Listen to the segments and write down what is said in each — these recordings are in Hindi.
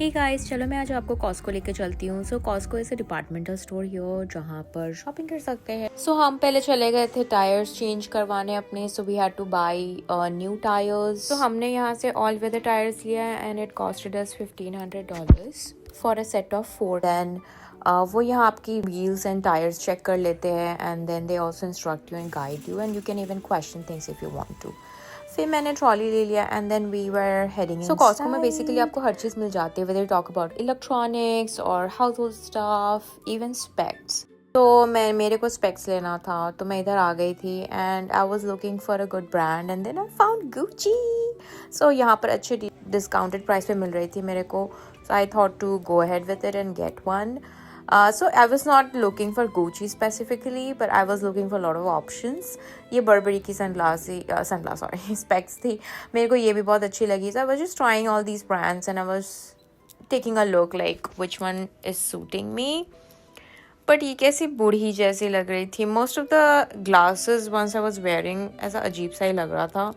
हे गाइस, चलो मैं आज आपको कॉस्को लेके चलती हूँ। So Costco is a departmental store here जहाँ पर शॉपिंग कर सकते हैं। सो हम पहले चले गए थे टायर्स चेंज करवाने अपने। So we had to buy new tyres. तो हमने यहाँ से ऑल वेदर टायर्स लिया and it costed us $1,500 for a set of 4। Then वो यहाँ आपकी व्हील्स एंड टायर्स चेक कर लेते हैं and then they also instruct you and guide you and you can even question things if you want to. फिर मैंने ट्रॉली ले लिया and then we were heading. So Costco में बेसिकली आपको हर चीज़ मिल जाती है, वेदर टॉक अबाउट इलेक्ट्रॉनिक्स और household stuff, even specs. तो मेरे को स्पेक्स लेना था तो मैं इधर आ गई थी and I was looking for a good brand and then I found Gucci. So यहाँ पर अच्छे डिस्काउंटेड प्राइस पे मिल रही थी मेरे को। So I thought to go ahead with it and get one. So I was not looking for Gucci specifically, but I was looking for a lot of options. ये Burberry की specs थी, मेरे को ये भी बहुत अच्छी लगी. So I was just trying all these brands and I was taking a look like which one is suiting me. But ये कैसी बूढ़ी जैसी लग रही थी. Most of the glasses once I was wearing ऐसा अजीब सा ही लग रहा था.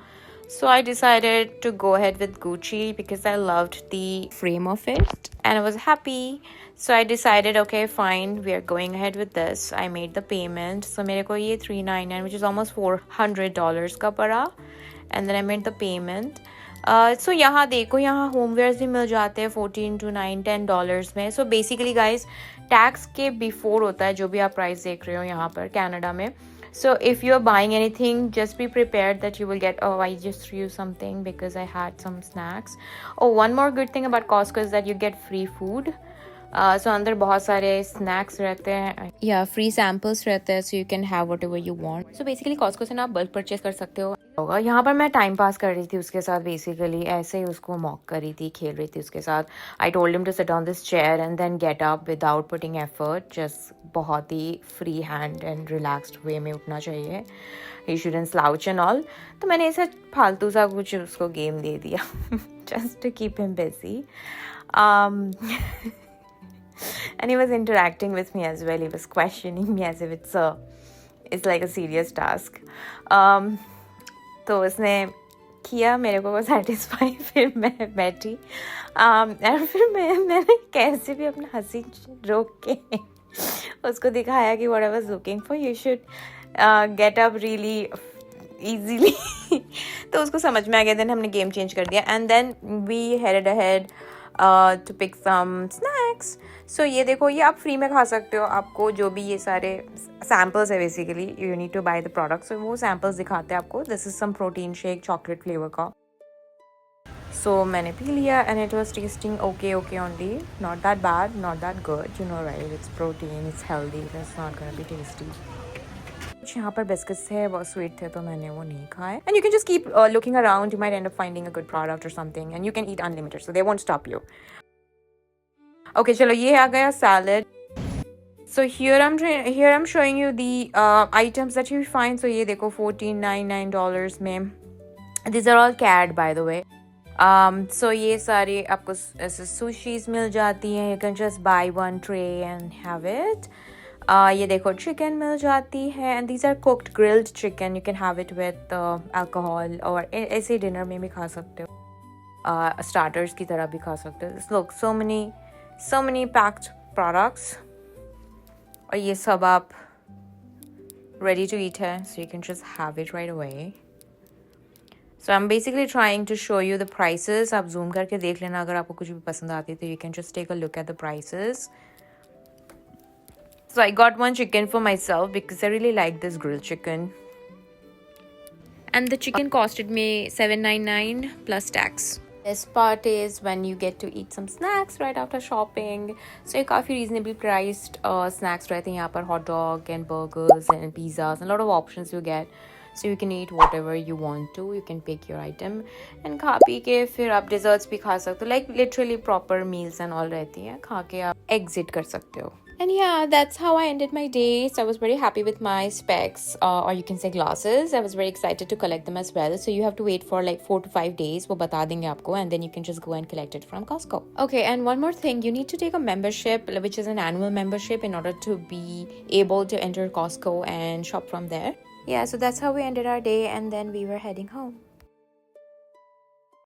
So I decided to go ahead with Gucci because I loved the frame of it and I was happy. So I decided, okay, fine, we are going ahead with this. I made the payment. So मेरे को ये $399, which is almost $400 का पड़ा. And then I made the payment. So यहाँ देखो, यहाँ homewares भी मिल जाते हैं $14 to $10 में. So basically guys, टैक्स के बिफोर होता है जो भी आप प्राइस देख रहे हो यहाँ पर कनाडा में. So if you're buying anything, just be prepared that you will get, oh, I just threw something because I had some snacks. Oh, one more good thing about Costco is that you get free food. So अंदर बहुत सारे snacks रहते हैं या free samples रहते हैं, so you can have whatever you want. So basically Costco से ना आप bulk purchase कर सकते हो. होगा यहाँ पर मैं टाइम पास कर रही थी उसके साथ, बेसिकली ऐसे ही उसको मॉक कर रही थी, खेल रही थी उसके साथ. I told him to sit on this chair and then get up without putting effort. Just बहुत ही free hand and relaxed way में उठना चाहिए. He shouldn't slouch and all. तो मैंने ऐसा फालतू सा कुछ उसको गेम दे दिया just to keep him busy. And he was interacting with me as well. He was questioning me as if it's like a serious task. तो उसने किया मेरे को सेटिस्फाई. फिर मैं बैठी और फिर मैंने कैसे भी अपना हंसी रोक के उसको दिखाया कि what I was looking for, you should get up really easily. तो उसको समझ में आ गया. देन हमने गेम चेंज कर दिया and then we headed ahead to pick some snacks. So ये देखो, ये आप फ्री में खा सकते हो. आपको जो भी ये सारे सैम्पल्स है, basically you need to buy the product. So वो सैम्पल्स दिखाते हैं आपको. This is some protein shake chocolate flavour का. सो मैंने पी लिया and it was tasting okay only. Not that bad, not that good, you know right. It's protein, it's healthy, it's not gonna be tasty. कुछ यहाँ पर बिस्किट्स थे, बहुत स्वीट थे, तो मैंने वो नहीं खाए. And you can just keep looking around. You might end up finding a good product और something and you can eat unlimited, so they won't stop you. Okay चलो, ये आ गया salad. So here I'm showing you the items that you find. So ये देखो $14.99 में. These are all CAD by the way. So ये सारे आपको ऐसे sushis मिल जाती हैं. You can just buy one tray and have it. ये देखो चिकन मिल जाती है and these are cooked grilled chicken. You can have it with alcohol और ऐसे डिनर में भी खा सकते हो. Starters की तरह भी खा सकते हो. Look, so many packed products. और ये सब आप ready to eat है, so you can just have it right away. So I'm basically trying to show you the prices. आप zoom करके देख लेना अगर आपको कुछ भी पसंद आती है तो you can just take a look at the prices. So I got one chicken for myself because I really like this grilled chicken. And the chicken costed me $7.99 plus tax. This part is when you get to eat some snacks right after shopping. So ये काफ़ी reasonably priced snacks रहते हैं यहाँ पर. Hot dog and burgers and pizzas and a lot of options you get. So you can eat whatever you want to. You can pick your item and खा पी के फिर आप desserts भी खा सकते हो. Like literally proper meals and all रहती हैं. खा के आप exit कर सकते हो. And yeah, that's how I ended my day. So I was very happy with my specs, or you can say glasses. I was very excited to collect them as well. So you have to wait for like 4 to 5 days. वो बता देंगे आपको, and then you can just go and collect it from Costco. Okay, and one more thing, you need to take a membership, which is an annual membership, in order to be able to enter Costco and shop from there. Yeah, so that's how we ended our day, and then we were heading home.